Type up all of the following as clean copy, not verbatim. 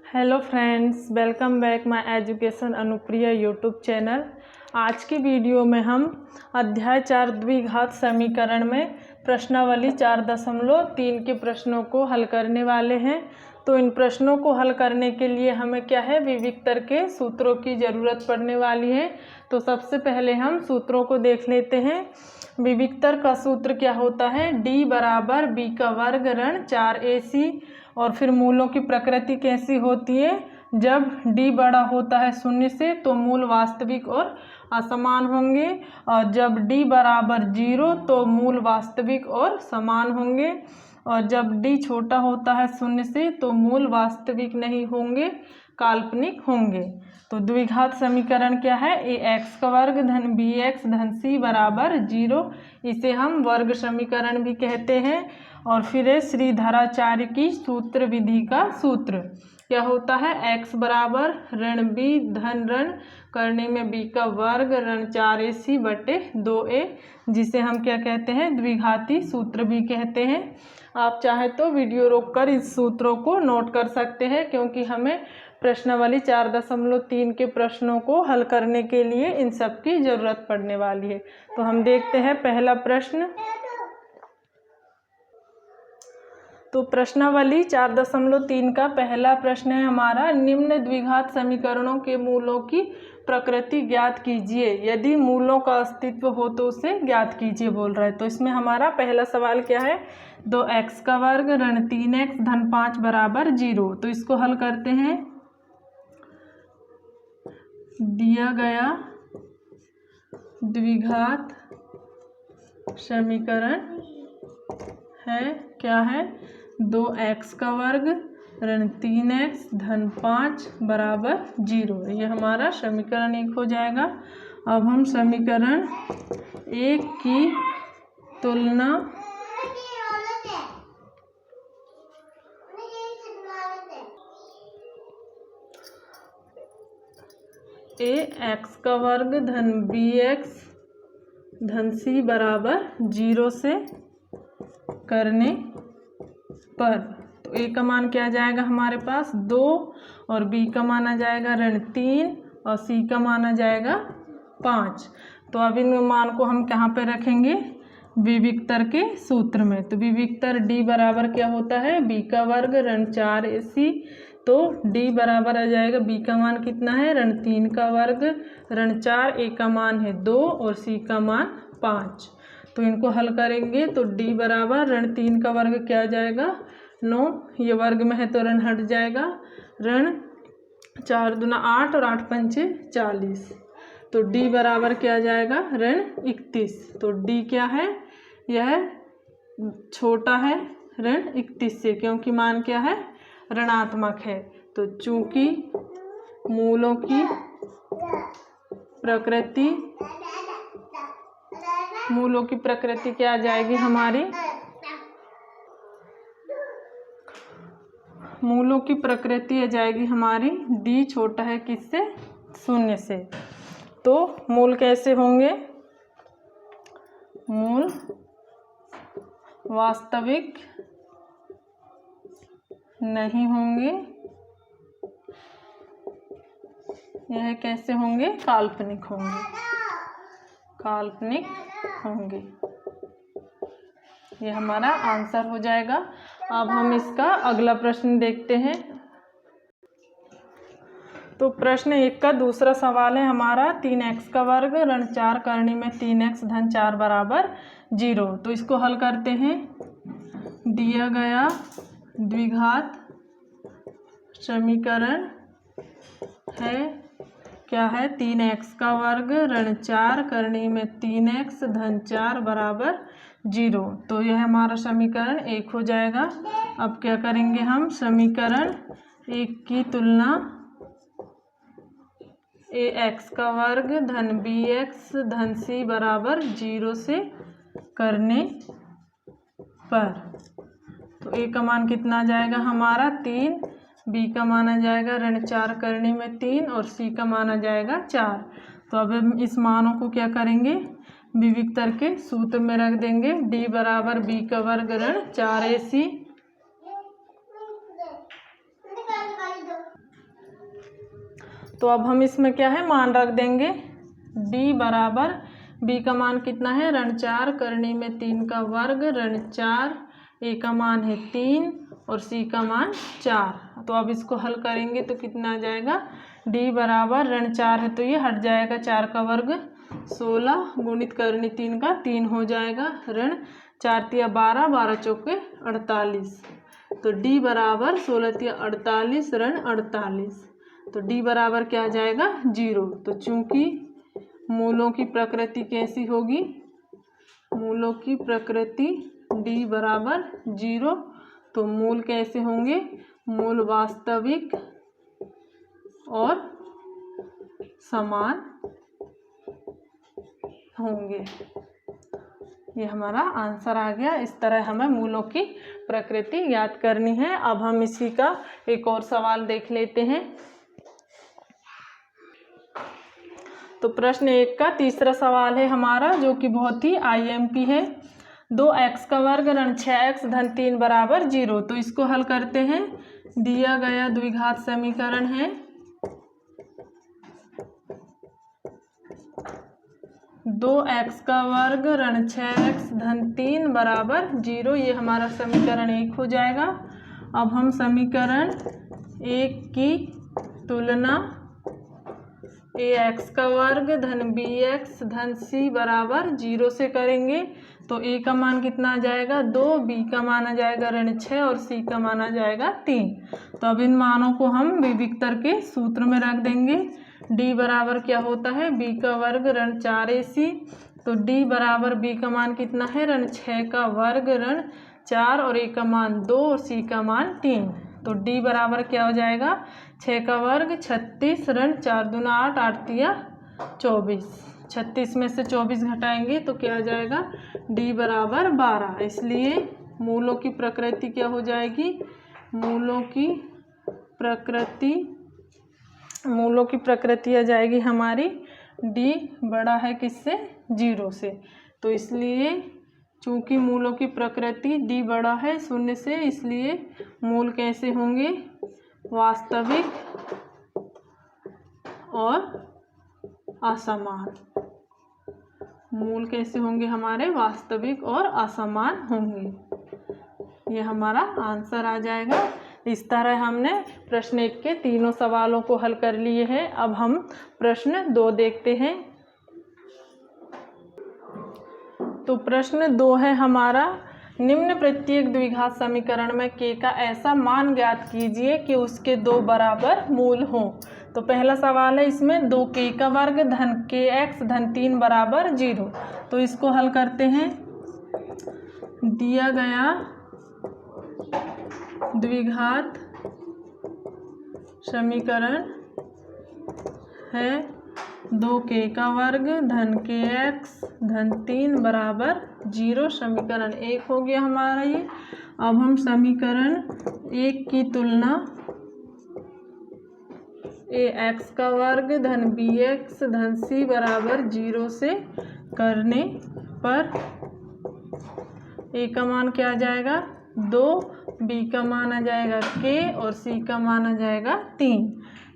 Hello friends, welcome back my education Anupriya YouTube channel. आज की video में हम अध्याय 4 द्विघात समीकरण में प्रश्नावली 4.3 के प्रश्नों को हल करने वाले हैं। तो इन प्रश्नों को हल करने के लिए हमें क्या है, विविक्तर के सूत्रों की ज़रूरत पड़ने वाली है। तो सबसे पहले हम सूत्रों को देख लेते हैं। विविक्तर का सूत्र क्या होता है, d बराबर b का वर्ग ऋण 4ac। और फिर मूलों की प्रकृति कैसी होती है, जब d बड़ा होता है शून्य से तो मूल वास्तविक और असमान होंगे, और जब d बराबर 0 तो मूल वास्तविक और समान होंगे, और जब d छोटा होता है शून्य से तो मूल वास्तविक नहीं होंगे, काल्पनिक होंगे। तो द्विघात समीकरण क्या है, ax का वर्ग धन bx धन c बराबर 0। इसे हम वर्ग समीकरण भी कहते हैं। और फिर है श्रीधराचार्य की सूत्र विधि का सूत्र क्या होता है, x बराबर ऋण b धन ऋण करने में b का वर्ग ऋण 4ac बटे 2a, जिसे हम क्या कहते हैं, द्विघाती सूत्र भी कहते हैं। आप चाहे तो वीडियो रोककर इस सूत्रों को नोट कर सकते हैं, क्योंकि हमें प्रश्नावली 4.3 के प्रश्नों को हल करने के लिए इन सब की जरूरत पड़ने वाली है। तो हम देखते हैं पहला प्रश्न। तो प्रश्नावली 4.3 का पहला प्रश्न है हमारा, निम्न द्विघात समीकरणों के मूलों की प्रकृति ज्ञात कीजिए, यदि मूलों का अस्तित्व हो तो उसे ज्ञात कीजिए बोल रहा है। तो इसमें हमारा पहला सवाल क्या है, 2x का वर्ग ऋण 3x धन 5 बराबर 0। तो इसको हल करते हैं। दिया गया द्विघात समीकरण है क्या है, 2x का वर्ग ऋण 3x धन 5 बराबर 0। ये हमारा समीकरण 1 हो जाएगा। अब हम समीकरण 1 की तुलना ax का वर्ग धन bx धन c बराबर 0 से करने पर, तो a का मान क्या आ जाएगा हमारे पास 2, और b का मान आ जाएगा ऋण 3, और c का मान आ जाएगा 5। तो अब इन मान को हम कहाँ पे रखेंगे, विविक्तर के सूत्र में। तो विविक्तर d बराबर क्या होता है, b का वर्ग ऋण 4ac। तो d बराबर आ जाएगा, b का मान कितना है, ऋण 3 का वर्ग ऋण 4, a का मान है 2 और c का मान 5। तो इनको हल करेंगे तो d बराबर ऋण 3 का वर्ग क्या आ जाएगा 9, ये वर्ग में है तो ऋण हट जाएगा, ऋण 4 दूना 8 और 8 पंचे 40। तो d बराबर क्या आ जाएगा ऋण 31। तो d क्या है, यह छोटा है ऋण 31 से, क्योंकि मान क्या है, ऋणात्मक है। तो चूंकि मूलों की प्रकृति क्या आ जाएगी हमारी, मूलों की प्रकृति आ जाएगी हमारी d छोटा है किससे, शून्य से। तो मूल कैसे होंगे, मूल वास्तविक नहीं होंगे, यह कैसे होंगे, काल्पनिक होंगे, काल्पनिक होंगे। ये हमारा आंसर हो जाएगा। अब हम इसका अगला प्रश्न देखते हैं। तो प्रश्न 1 का दूसरा सवाल है हमारा, 3x का वर्ग ऋण 4 करने में 3x धन 4 बराबर 0। तो इसको हल करते हैं। दिया गया द्विघात समीकरण है क्या है, 3x का वर्ग ऋण 4 करने में 3x धन 4 बराबर 0। तो यह हमारा समीकरण 1 हो जाएगा। अब क्या करेंगे हम, समीकरण 1 की तुलना ax का वर्ग धन bx धन c बराबर 0 से करने पर, तो a का मान कितना आ जाएगा हमारा 3, b का मान आ जाएगा ऋण 4 करने में 3, और c का मान आ जाएगा 4। तो अब हम इस मानों को क्या करेंगे, विविक्तर के सूत्र में रख देंगे। d बराबर b का वर्ग ऋण 4ac तो अब हम इसमें क्या है मान रख देंगे। d बराबर b का मान कितना है ऋण 4 करनी में 3 का वर्ग ऋण 4, a का मान है 3 और c का मान 4। तो अब इसको हल करेंगे तो कितना आ जाएगा, d बराबर ऋण 4 है तो ये हट जाएगा, 4 का वर्ग 16 गुणित करनी 3 का 3 हो जाएगा, ऋण 4 तिया 12, 12 चौके 48। तो d बराबर 16 तिया 48 ऋण 48। तो d बराबर क्या आ जाएगा 0। तो चूंकि मूलों की प्रकृति कैसी होगी, मूलों की प्रकृति d बराबर 0, तो मूल कैसे होंगे, मूल वास्तविक और समान होंगे। ये हमारा आंसर आ गया। इस तरह हमें मूलों की प्रकृति याद करनी है। अब हम इसी का एक और सवाल देख लेते हैं। तो प्रश्न 1 का तीसरा सवाल है हमारा, जो कि बहुत ही IMP है। 2x का वर्ग ऋण 6x धन 3 बराबर 0। तो इसको हल करते हैं। दिया गया द्विघात समीकरण है 2x का वर्ग ऋण 6x धन 3 बराबर 0। ये हमारा समीकरण 1 हो जाएगा। अब हम समीकरण 1 की तुलना ax का वर्ग धन bx धन c बराबर 0 से करेंगे। तो a का मान कितना आ जाएगा 2, b का मान आ जाएगा ऋण 6 और c का मान आ जाएगा 3। तो अब इन मानों को हम विविक्तर के सूत्र में रख देंगे। d बराबर क्या होता है b का वर्ग ऋण 4ac। तो d बराबर b का मान कितना है ऋण 6 का वर्ग ऋण 4 और a का मान 2 और c का मान 3। तो d बराबर क्या हो जाएगा 6 का वर्ग 36 ऋण 4 दूना 8, 8 तिया 24। 36 में से 24 घटाएंगे तो क्या आ जाएगा d बराबर 12। इसलिए मूलों की प्रकृति क्या हो जाएगी, मूलों की प्रकृति आ जाएगी हमारी d बड़ा है किससे 0 से। तो इसलिए चूंकि मूलों की प्रकृति d बड़ा है 0 से, इसलिए मूल कैसे होंगे, वास्तविक और असमान। मूल कैसे होंगे हमारे, वास्तविक और असमान होंगे। ये हमारा आंसर आ जाएगा। इस तरह हमने प्रश्न 1 के तीनों सवालों को हल कर लिए हैं। अब हम प्रश्न 2 देखते हैं। तो प्रश्न 2 है हमारा, निम्न प्रत्येक द्विघात समीकरण में k का ऐसा मान ज्ञात कीजिए कि उसके 2 बराबर मूल हों। तो पहला सवाल है इसमें 2k का वर्ग धन kx धन 3 बराबर 0। तो इसको हल करते हैं। दिया गया द्विघात समीकरण है 2k का वर्ग धन kx धन 3 बराबर 0। समीकरण 1 हो गया हमारा ये। अब हम समीकरण 1 की तुलना ax का वर्ग धन bx धन c बराबर 0 से करने पर a का मान क्या आ जाएगा 2, b का मान आ जाएगा k और c का मान आ जाएगा 3।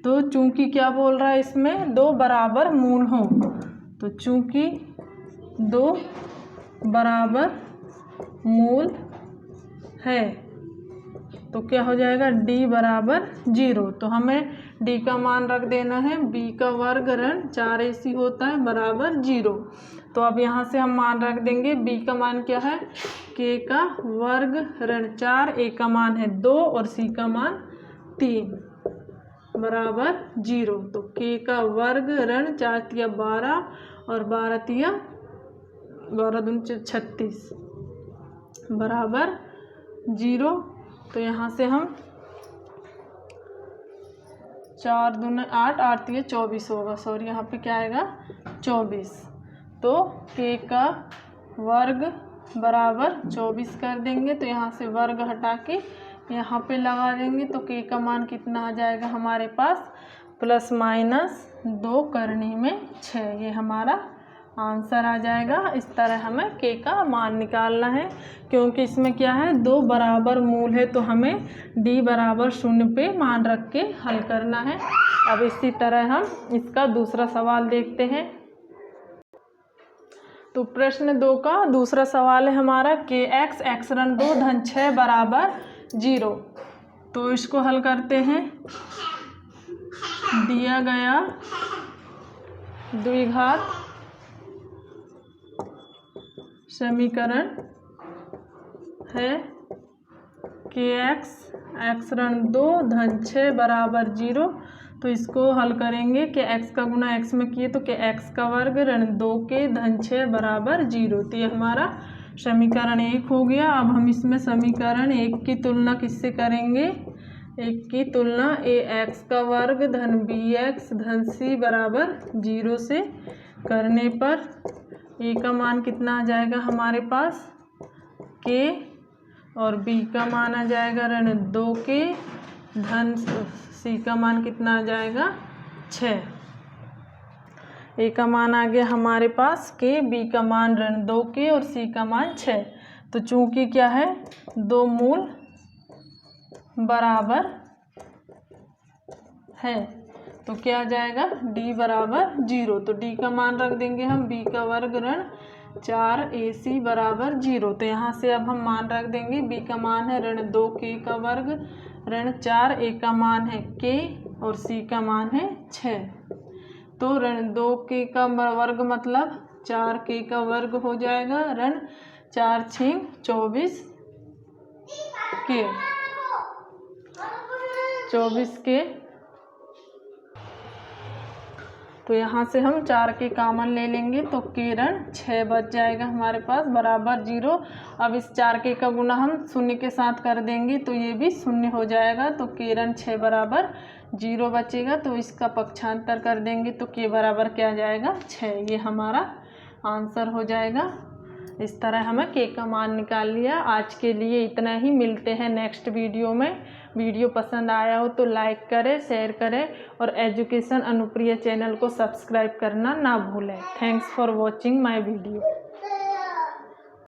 तो चूंकि क्या बोल रहा है इसमें 2 बराबर मूल हों, तो चूंकि 2 बराबर मूल है तो क्या हो जाएगा d बराबर 0। तो हमें d का मान रख देना है, b का वर्ग ऋण 4ac होता है बराबर 0। तो अब यहाँ से हम मान रख देंगे। b का मान क्या है, k का वर्ग ऋण 4, a का मान है 2 और c का मान 3 बराबर 0। तो k का वर्ग ऋण 4 तिया 12 और 12 तिया 12 दूनी 36 बराबर 0। तो यहाँ से हम 4 दूना 8, 8 तिया 24 होगा, सॉरी यहाँ पे क्या आएगा 24। तो k का वर्ग बराबर 24 कर देंगे। तो यहाँ से वर्ग हटा के यहाँ पे लगा देंगे तो k का मान कितना आ जाएगा हमारे पास, प्लस माइनस 2 करने में 6। ये हमारा आंसर आ जाएगा। इस तरह हमें के का मान निकालना है, क्योंकि इसमें क्या है, दो बराबर मूल है तो हमें डी बराबर 0 पे मान रख के हल करना है। अब इसी तरह हम इसका दूसरा सवाल देखते हैं। तो प्रश्न 2 का दूसरा सवाल है हमारा के एक्स एक्स ऋण 2 धन 6 बराबर 0। तो इसको हल करते हैं। दिया गया द्विघात समीकरण है के एक्स एक्स ऋण 2 धन 6 बराबर 0। तो इसको हल करेंगे कि एक्स का गुना एक्स में किए तो के एक्स का वर्ग ऋण 2 के धन 6 बराबर 0। तो ये हमारा समीकरण 1 हो गया। अब हम इसमें समीकरण 1 की तुलना किससे करेंगे, 1 की तुलना ए एक्स का वर्ग धन बी एक्स धन सी बराबर 0 से करने पर ए का मान कितना आ जाएगा हमारे पास, के, और बी का मान आ जाएगा ऋण 2 के धन सी का मान कितना आ जाएगा 6। ए का मान आ गया हमारे पास के, बी का मान ऋण 2 के और सी का मान 6। तो चूंकि क्या है, दो मूल बराबर है तो क्या आ जाएगा, डी बराबर 0। तो डी का मान रख देंगे हम बी का वर्ग ऋण 4ac बराबर 0। तो यहाँ से अब हम मान रख देंगे, बी का मान है ऋण 2k का वर्ग ऋण 4, a का मान है k और c का मान है 6। तो ऋण 2k का वर्ग मतलब 4k का वर्ग हो जाएगा, ऋण 4 6 24 के 24 के। तो यहाँ से हम 4 के कॉमन ले लेंगे तो के ऋण 6 बच जाएगा हमारे पास बराबर 0। अब इस 4 के का गुना हम 0 के साथ कर देंगे तो ये भी 0 हो जाएगा। तो के ऋण 6 बराबर 0 बचेगा। तो इसका पक्षांतर कर देंगे तो के बराबर क्या जाएगा, 6। ये हमारा आंसर हो जाएगा। इस तरह हमें के का मान निकाल लिया। आज के लिए इतना ही, मिलते हैं नेक्स्ट वीडियो में। वीडियो पसंद आया हो तो लाइक करें, शेयर करें और एजुकेशन अनुप्रिया चैनल को सब्सक्राइब करना ना भूलें। Thanks for watching my video.